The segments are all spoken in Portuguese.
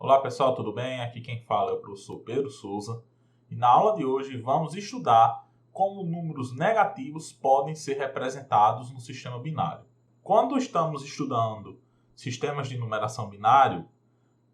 Olá pessoal, tudo bem? Aqui quem fala é o professor Pedro Souza e na aula de hoje vamos estudar como números negativos podem ser representados no sistema binário. Quando estamos estudando sistemas de numeração binário,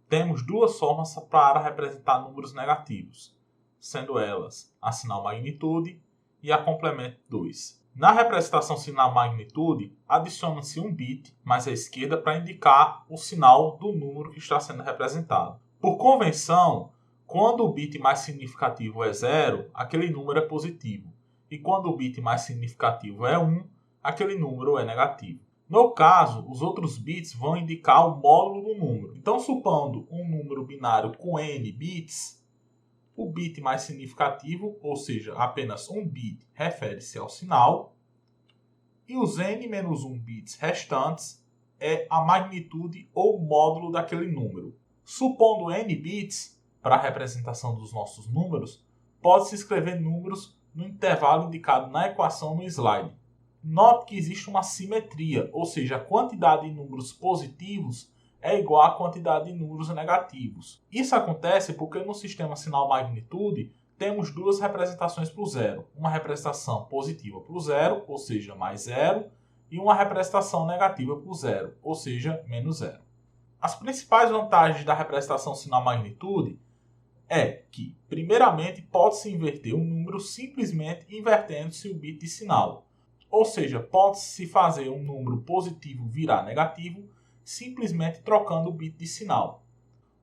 temos duas formas para representar números negativos, sendo elas a sinal magnitude e a complemento 2. Na representação sinal magnitude, adiciona-se um bit mais à esquerda para indicar o sinal do número que está sendo representado. Por convenção, quando o bit mais significativo é 0, aquele número é positivo. E quando o bit mais significativo é 1, aquele número é negativo. No caso, os outros bits vão indicar o módulo do número. Então, supondo um número binário com n bits, o bit mais significativo, ou seja, apenas um bit, refere-se ao sinal, e os n-1 bits restantes é a magnitude ou módulo daquele número. Supondo n bits, para a representação dos nossos números, pode-se escrever números no intervalo indicado na equação no slide. Note que existe uma simetria, ou seja, a quantidade de números positivos é igual à quantidade de números negativos. Isso acontece porque no sistema sinal magnitude temos duas representações para o zero. Uma representação positiva para o zero, ou seja, mais zero, e uma representação negativa para o zero, ou seja, menos zero. As principais vantagens da representação sinal magnitude é que, primeiramente, pode-se inverter um número simplesmente invertendo-se o bit de sinal. Ou seja, pode-se fazer um número positivo virar negativo simplesmente trocando o bit de sinal.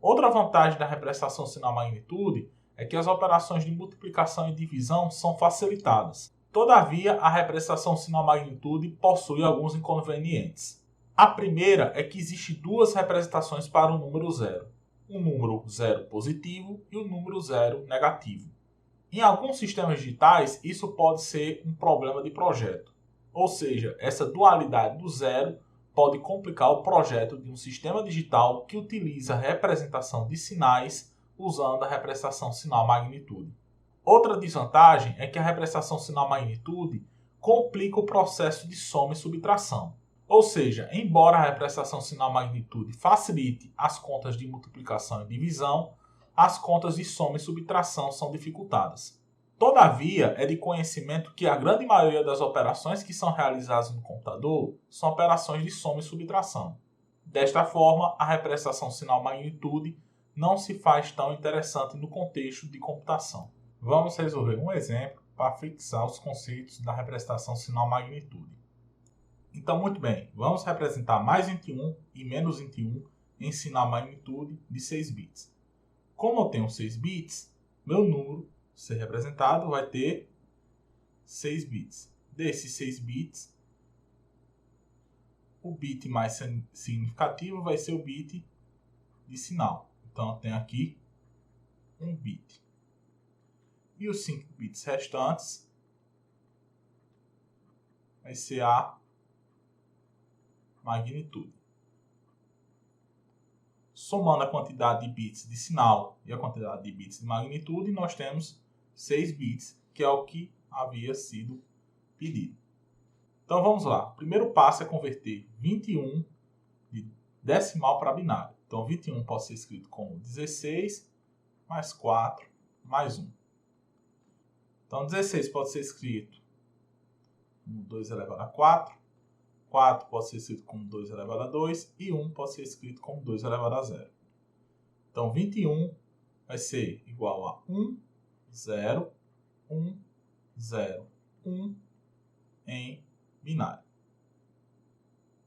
Outra vantagem da representação sinal magnitude é que as operações de multiplicação e divisão são facilitadas. Todavia, a representação sinal magnitude possui alguns inconvenientes. A primeira é que existem duas representações para o número zero. O número zero positivo e o número zero negativo. Em alguns sistemas digitais, isso pode ser um problema de projeto. Ou seja, essa dualidade do zero pode complicar o projeto de um sistema digital que utiliza a representação de sinais usando a representação sinal magnitude. Outra desvantagem é que a representação sinal magnitude complica o processo de soma e subtração. Ou seja, embora a representação sinal magnitude facilite as contas de multiplicação e divisão, as contas de soma e subtração são dificultadas. Todavia, é de conhecimento que a grande maioria das operações que são realizadas no computador são operações de soma e subtração. Desta forma, a representação sinal magnitude não se faz tão interessante no contexto de computação. Vamos resolver um exemplo para fixar os conceitos da representação sinal magnitude. Então, muito bem, vamos representar mais 21 e menos 21 em sinal magnitude de 6 bits. Como eu tenho 6 bits, meu número ser representado vai ter 6 bits. Desses 6 bits, o bit mais significativo vai ser o bit de sinal. Então, eu tenho aqui 1 bit. E os 5 bits restantes vai ser a magnitude. Somando a quantidade de bits de sinal e a quantidade de bits de magnitude, nós temos 6 bits, que é o que havia sido pedido. Então vamos lá. O primeiro passo é converter 21 de decimal para binário. Então 21 pode ser escrito como 16 mais 4 mais 1. Então 16 pode ser escrito como 2 elevado a 4. 4 pode ser escrito como 2 elevado a 2 e 1 pode ser escrito como 2 elevado a 0. Então, 21 vai ser igual a 1, 0, 1, 0, 1 em binário.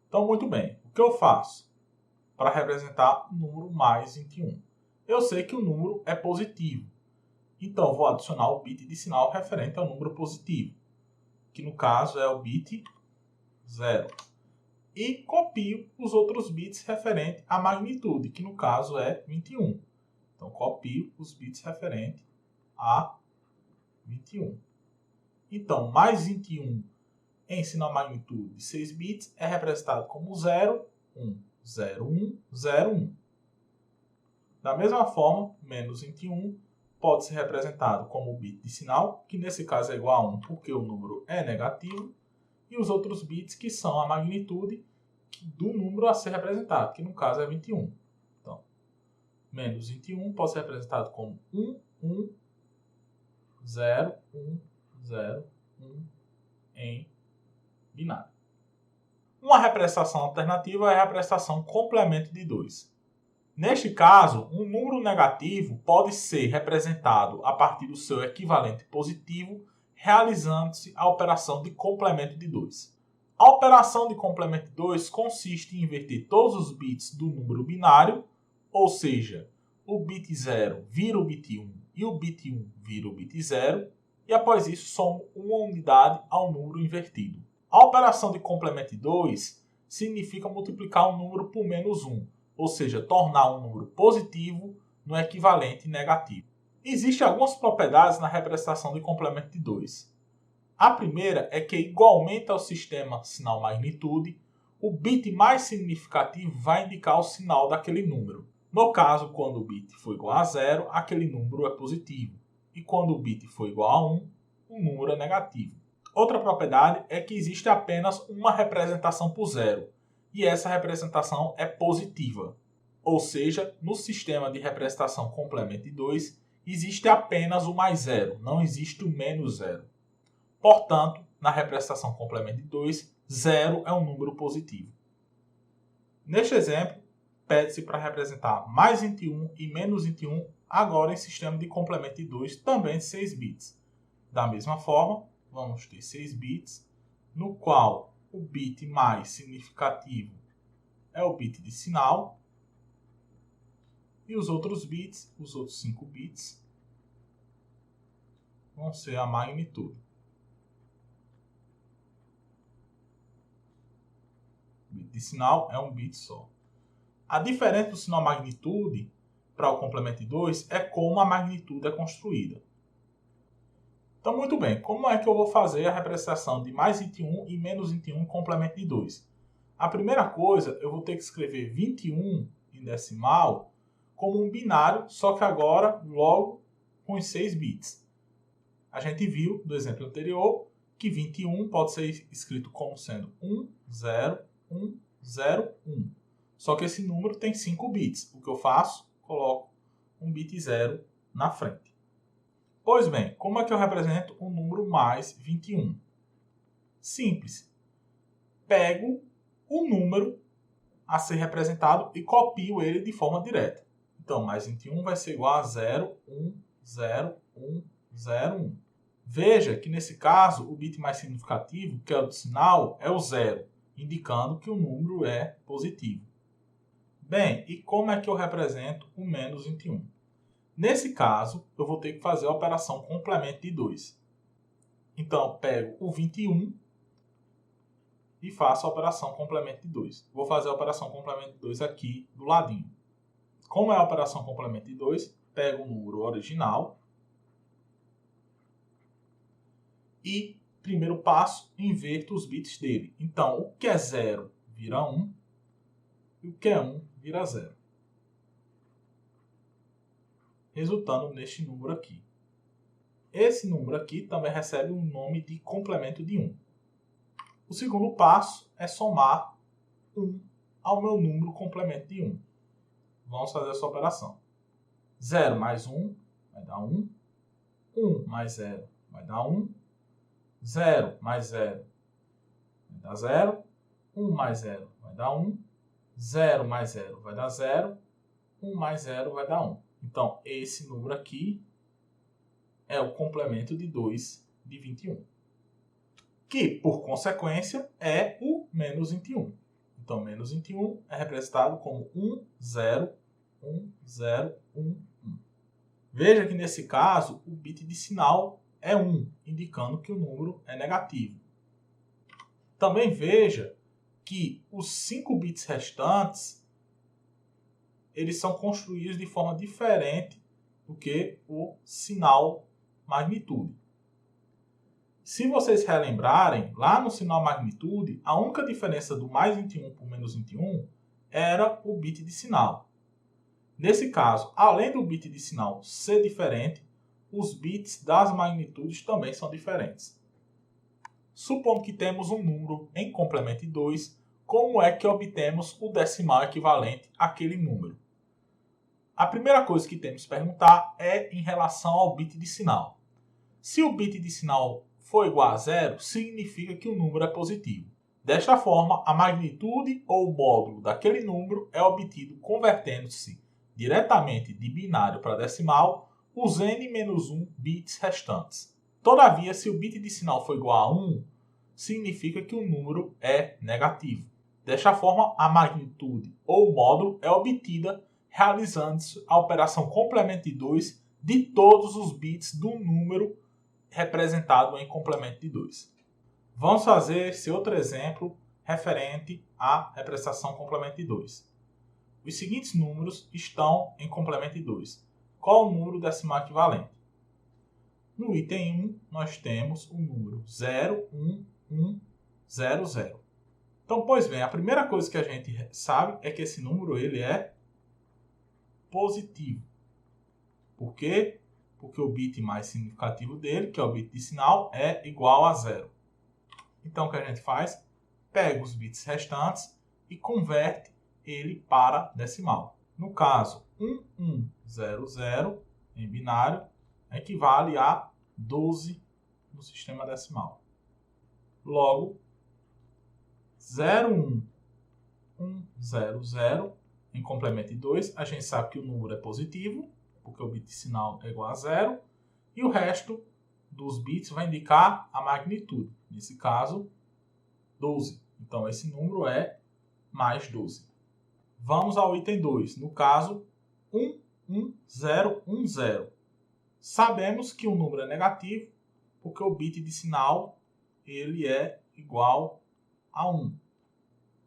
Então, muito bem. O que eu faço para representar o número mais 21? Eu sei que o número é positivo. Então, vou adicionar o bit de sinal referente ao número positivo, que no caso é o bit 0. E copio os outros bits referentes à magnitude, que no caso é 21. Então, copio os bits referentes a 21. Então, mais 21 em sinal magnitude de 6 bits é representado como 0, 1, 0, 1, 0, 1. Da mesma forma, menos 21 pode ser representado como o bit de sinal, que nesse caso é igual a 1 porque o número é negativo, e os outros bits que são a magnitude do número a ser representado, que no caso é 21. Então, menos 21 pode ser representado como 1, 1, 0, 1, 0, 1 em binário. Uma representação alternativa é a representação complemento de 2. Neste caso, um número negativo pode ser representado a partir do seu equivalente positivo, realizando-se a operação de complemento de 2. A operação de complemento de 2 consiste em inverter todos os bits do número binário, ou seja, o bit 0 vira o bit 1 e o bit 1 vira o bit 0, e após isso soma uma unidade ao número invertido. A operação de complemento de 2 significa multiplicar um número por menos 1, ou seja, tornar um número positivo no equivalente negativo. Existem algumas propriedades na representação de complemento de 2. A primeira é que, igualmente ao sistema sinal-magnitude, o bit mais significativo vai indicar o sinal daquele número. No caso, quando o bit for igual a 0, aquele número é positivo. E quando o bit for igual a 1, o número é negativo. Outra propriedade é que existe apenas uma representação por zero, e essa representação é positiva. Ou seja, no sistema de representação complemento de 2, existe apenas o mais zero, não existe o menos zero. Portanto, na representação complemento de 2, 0 é um número positivo. Neste exemplo, pede-se para representar mais 21 e menos 21 agora em sistema de complemento de 2, também de 6 bits. Da mesma forma, vamos ter 6 bits, no qual o bit mais significativo é o bit de sinal, e os outros bits, os outros 5 bits, vão ser a magnitude. O bit de sinal é um bit só. A diferença do sinal magnitude para o complemento de 2 é como a magnitude é construída. Então, muito bem, como é que eu vou fazer a representação de mais 21 e menos 21 em complemento de 2? A primeira coisa, eu vou ter que escrever 21 em decimal como um binário, só que agora logo com os 6 bits. A gente viu do exemplo anterior que 21 pode ser escrito como sendo 1, 0, 1, 0, 1. Só que esse número tem 5 bits. O que eu faço? Coloco um bit 0 na frente. Pois bem, como é que eu represento o número mais 21? Simples. Pego o número a ser representado e copio ele de forma direta. Então, mais 21 vai ser igual a 0, 1, 0, 1, 0, 1. Veja que nesse caso, o bit mais significativo, que é o do sinal, é o 0, indicando que o número é positivo. Bem, e como é que eu represento o menos 21? Nesse caso, eu vou ter que fazer a operação complemento de 2. Então, eu pego o 21 e faço a operação complemento de 2. Vou fazer a operação complemento de 2 aqui do ladinho. Como é a operação complemento de 2? Pego o número original e, primeiro passo, inverto os bits dele. Então, o que é 0 vira 1 e o que é 1 vira 0. Resultando neste número aqui. Esse número aqui também recebe o nome de complemento de 1. O segundo passo é somar 1 ao meu número complemento de 1. Vamos fazer essa operação. 0 mais 1 vai dar 1. 1 mais 0 vai dar 1. 0 mais 0 vai dar 0. 1 mais 0 vai dar 1. 0 mais 0 vai dar 0. 1 mais 0 vai dar 1. Então, esse número aqui é o complemento de 2 de 21. Que, por consequência, é o menos 21. Então, menos 21 é representado como 1, 0, 1, 0, 1, 1. Veja que, nesse caso, o bit de sinal é 1, indicando que o número é negativo. Também veja que os 5 bits restantes eles são construídos de forma diferente do que o sinal magnitude. Se vocês relembrarem, lá no sinal magnitude, a única diferença do mais 21 por menos 21 era o bit de sinal. Nesse caso, além do bit de sinal ser diferente, os bits das magnitudes também são diferentes. Supondo que temos um número em complemento de 2, como é que obtemos o decimal equivalente àquele número? A primeira coisa que temos que perguntar é em relação ao bit de sinal. Se o bit de sinal for igual a 0, significa que o número é positivo. Desta forma, a magnitude ou módulo daquele número é obtido convertendo-se diretamente de binário para decimal os n-1 bits restantes. Todavia, se o bit de sinal for igual a 1, significa que o número é negativo. Desta forma, a magnitude ou módulo é obtida realizando-se a operação complemento de 2 de todos os bits do número representado em complemento de 2. Vamos fazer esse outro exemplo referente à representação complemento de 2. Os seguintes números estão em complemento de 2. Qual o número decimal equivalente? No item 1, nós temos o número 01100. Então, pois bem, a primeira coisa que a gente sabe é que esse número ele é positivo. Por quê? Porque o bit mais significativo dele, que é o bit de sinal, é igual a 0. Então, o que a gente faz? Pega os bits restantes e converte ele para decimal. No caso, 1100 em binário equivale a 12 no sistema decimal. Logo, 01100 em complemento de 2, a gente sabe que o número é positivo, porque o bit de sinal é igual a 0, e o resto dos bits vai indicar a magnitude, nesse caso, 12. Então, esse número é mais 12. Vamos ao item 2, no caso, 11010. Sabemos que o número é negativo, porque o bit de sinal ele é igual a 1. O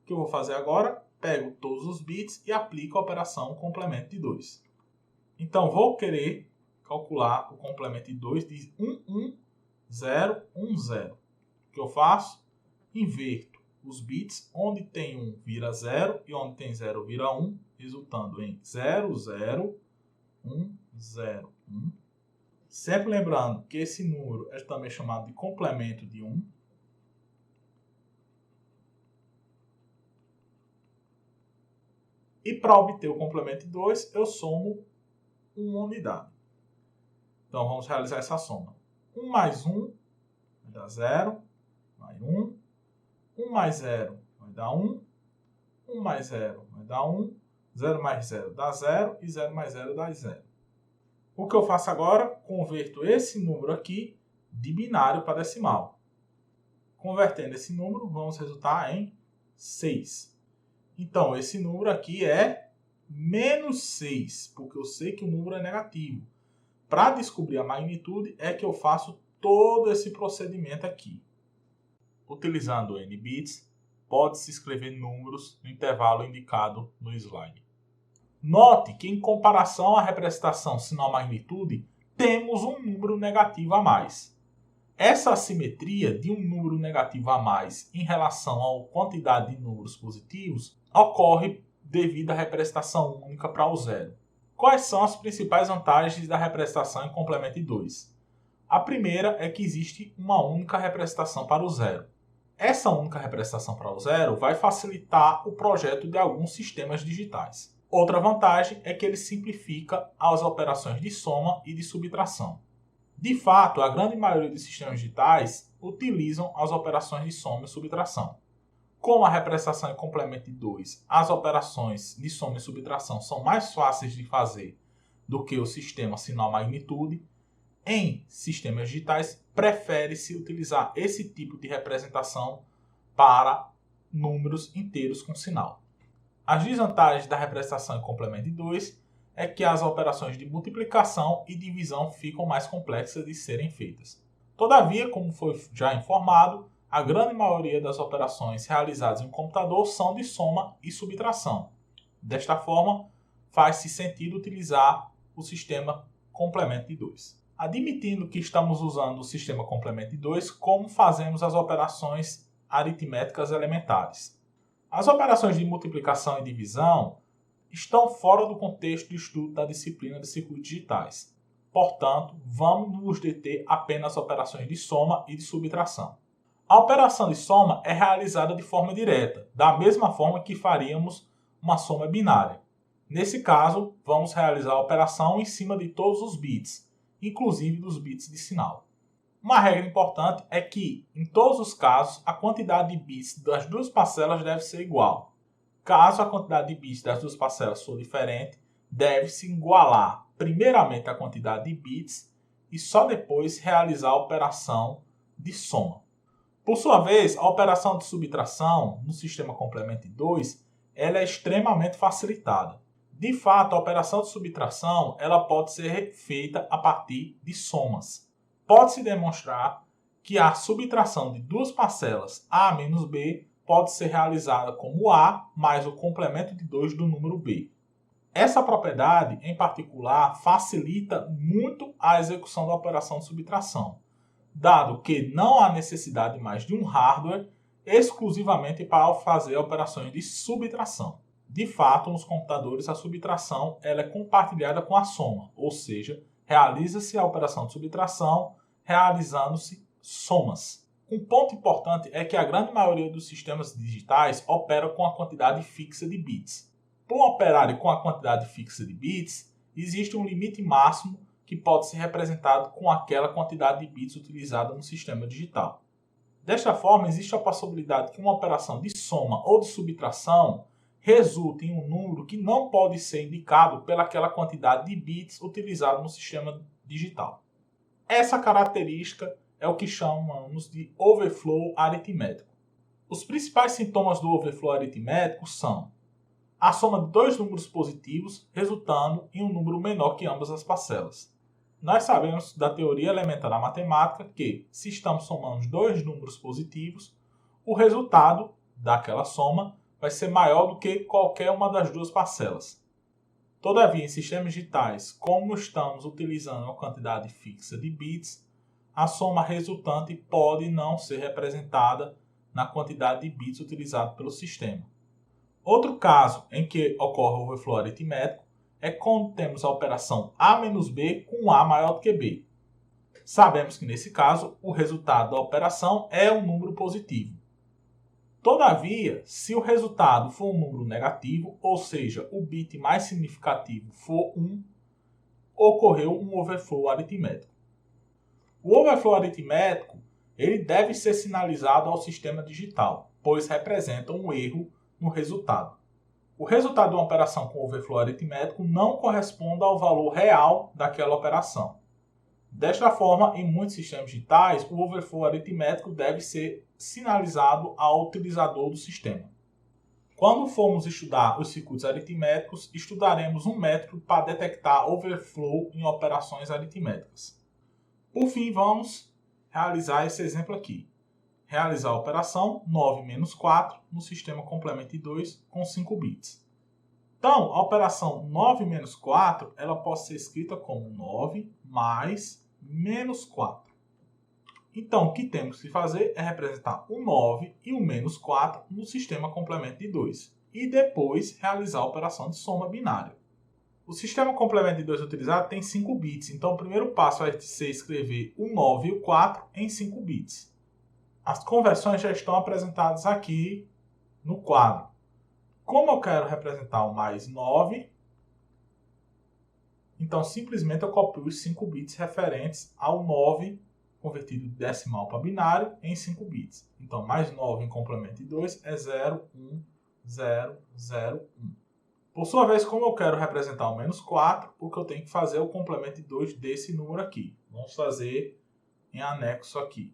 que eu vou fazer agora? Pego todos os bits e aplico a operação complemento de 2. Então, vou querer calcular o complemento de 2 de 11010. O que eu faço? Inverto os bits, onde tem 1 vira 0 e onde tem 0 vira 1, resultando em 00101. Sempre lembrando que esse número é também chamado de complemento de 1. E para obter o complemento de 2, eu somo uma unidade. Então, vamos realizar essa soma. 1 mais 1 vai dar 0, vai 1. 1 mais 0 vai dar 1. 1 mais 0 vai dar 1. 0 mais 0 dá 0 e 0 mais 0 dá 0. O que eu faço agora? Converto esse número aqui de binário para decimal. Convertendo esse número, vamos resultar em 6. Então, esse número aqui é menos 6, porque eu sei que o número é negativo. Para descobrir a magnitude é que eu faço todo esse procedimento aqui. Utilizando n bits, pode-se escrever números no intervalo indicado no slide. Note que, em comparação à representação sinal magnitude, temos um número negativo a mais. Essa assimetria de um número negativo a mais em relação à quantidade de números positivos ocorre devido à representação única para o zero. Quais são as principais vantagens da representação em complemento de 2? A primeira é que existe uma única representação para o zero. Essa única representação para o zero vai facilitar o projeto de alguns sistemas digitais. Outra vantagem é que ele simplifica as operações de soma e de subtração. De fato, a grande maioria dos sistemas digitais utilizam as operações de soma e subtração. Como a representação em complemento de 2, as operações de soma e subtração são mais fáceis de fazer do que o sistema sinal-magnitude, em sistemas digitais prefere-se utilizar esse tipo de representação para números inteiros com sinal. As desvantagens da representação em complemento de 2 é que as operações de multiplicação e divisão ficam mais complexas de serem feitas. Todavia, como foi já informado, a grande maioria das operações realizadas em um computador são de soma e subtração. Desta forma, faz-se sentido utilizar o sistema complemento de 2. Admitindo que estamos usando o sistema complemento de 2, como fazemos as operações aritméticas elementares? As operações de multiplicação e divisão estão fora do contexto de estudo da disciplina de circuitos digitais. Portanto, vamos nos deter apenas nas operações de soma e de subtração. A operação de soma é realizada de forma direta, da mesma forma que faríamos uma soma binária. Nesse caso, vamos realizar a operação em cima de todos os bits, inclusive dos bits de sinal. Uma regra importante é que, em todos os casos, a quantidade de bits das duas parcelas deve ser igual. Caso a quantidade de bits das duas parcelas for diferente, deve-se igualar primeiramente a quantidade de bits e só depois realizar a operação de soma. Por sua vez, a operação de subtração no sistema complemento de 2 ela é extremamente facilitada. De fato, a operação de subtração ela pode ser feita a partir de somas. Pode-se demonstrar que a subtração de duas parcelas A menos B pode ser realizada como A mais o complemento de 2 do número B. Essa propriedade, em particular, facilita muito a execução da operação de subtração, dado que não há necessidade mais de um hardware exclusivamente para fazer operações de subtração. De fato, nos computadores, a subtração ela é compartilhada com a soma, ou seja, realiza-se a operação de subtração realizando-se somas. Um ponto importante é que a grande maioria dos sistemas digitais opera com a quantidade fixa de bits. Por operar com a quantidade fixa de bits, existe um limite máximo que pode ser representado com aquela quantidade de bits utilizada no sistema digital. Desta forma, existe a possibilidade que uma operação de soma ou de subtração resulte em um número que não pode ser indicado pelaquela quantidade de bits utilizada no sistema digital. Essa característica é o que chamamos de overflow aritmético. Os principais sintomas do overflow aritmético são a soma de dois números positivos resultando em um número menor que ambas as parcelas. Nós sabemos da teoria elementar da matemática que, se estamos somando dois números positivos, o resultado daquela soma vai ser maior do que qualquer uma das duas parcelas. Todavia, em sistemas digitais, como estamos utilizando uma quantidade fixa de bits, a soma resultante pode não ser representada na quantidade de bits utilizado pelo sistema. Outro caso em que ocorre o overflow aritmético é quando temos a operação A menos B com A maior do que B. Sabemos que nesse caso o resultado da operação é um número positivo. Todavia, se o resultado for um número negativo, ou seja, o bit mais significativo for 1, ocorreu um overflow aritmético. O overflow aritmético ele deve ser sinalizado ao sistema digital, pois representa um erro no resultado. O resultado de uma operação com overflow aritmético não corresponde ao valor real daquela operação. Desta forma, em muitos sistemas digitais, o overflow aritmético deve ser sinalizado ao utilizador do sistema. Quando formos estudar os circuitos aritméticos, estudaremos um método para detectar overflow em operações aritméticas. Por fim, vamos realizar esse exemplo aqui. Realizar a operação 9 menos 4 no sistema complemento de 2 com 5 bits. Então, a operação 9 menos 4 ela pode ser escrita como 9 mais menos 4. Então, o que temos que fazer é representar o 9 e o menos 4 no sistema complemento de 2 e depois realizar a operação de soma binária. O sistema complemento de 2 utilizado tem 5 bits, então o primeiro passo vai ser escrever o 9 e o 4 em 5 bits. As conversões já estão apresentadas aqui no quadro. Como eu quero representar o mais 9, então simplesmente eu copio os 5 bits referentes ao 9 convertido de decimal para binário em 5 bits. Então, mais 9 em complemento de 2 é 0, 1, 0, 0, 1. Por sua vez, como eu quero representar o menos 4, o que eu tenho que fazer é o complemento de 2 desse número aqui. Vamos fazer em anexo aqui.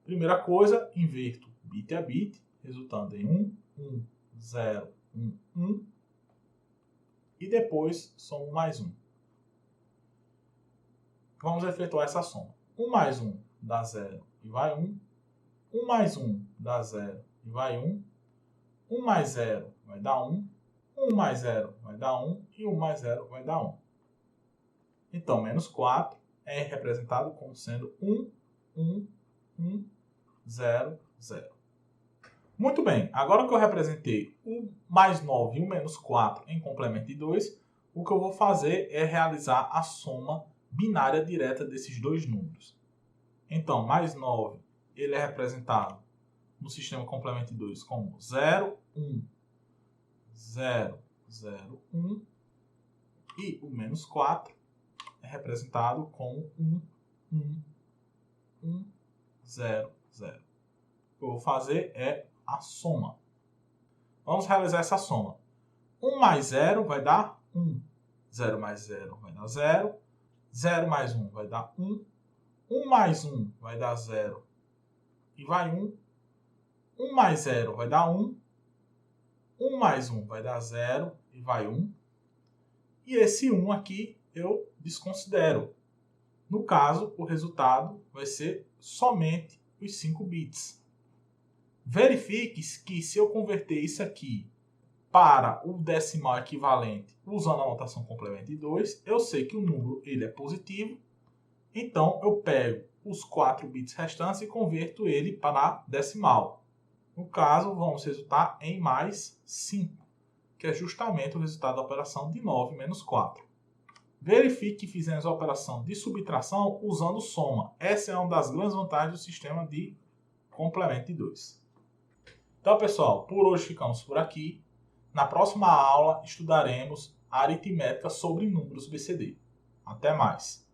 Primeira coisa, inverto bit a bit, resultando em 1, 1, 0, 1, 1. E depois somo mais 1. Vamos efetuar essa soma. 1 mais 1 dá 0 e vai 1. 1 mais 1 dá 0 e vai 1. 1 mais 0 vai dar 1. 1 mais 0 vai dar 1. E 1 mais 0 vai dar 1. Então, menos 4 é representado como sendo 1, 1, 1, 0, 0. Muito bem, agora que eu representei o mais 9 e o menos 4 em complemento de 2, o que eu vou fazer é realizar a soma binária direta desses dois números. Então, mais 9 ele é representado no sistema complemento de 2 como 0, 1, 0, 0, 1. E o menos 4 é representado com 1, 1, 1, 0, 0. O que eu vou fazer é a soma. Vamos realizar essa soma. 1 mais 0 vai dar 1. 0 mais 0 vai dar 0. 0 mais 1 vai dar 1. 1 mais 1 vai dar 0. E vai 1. 1 mais 0 vai dar 1. 1 mais 1 vai dar 0. E vai 1. E esse 1 aqui eu desconsidero. No caso, o resultado vai ser somente os 5 bits. Verifique que se eu converter isso aqui para o decimal equivalente usando a notação complemento de 2, eu sei que o número ele é positivo. Então, eu pego os 4 bits restantes e converto ele para decimal. No caso, vamos resultar em mais 5, que é justamente o resultado da operação de 9 menos 4. Verifique que fizemos a operação de subtração usando soma. Essa é uma das grandes vantagens do sistema de complemento de 2. Então, pessoal, por hoje ficamos por aqui. Na próxima aula, estudaremos a aritmética sobre números BCD. Até mais!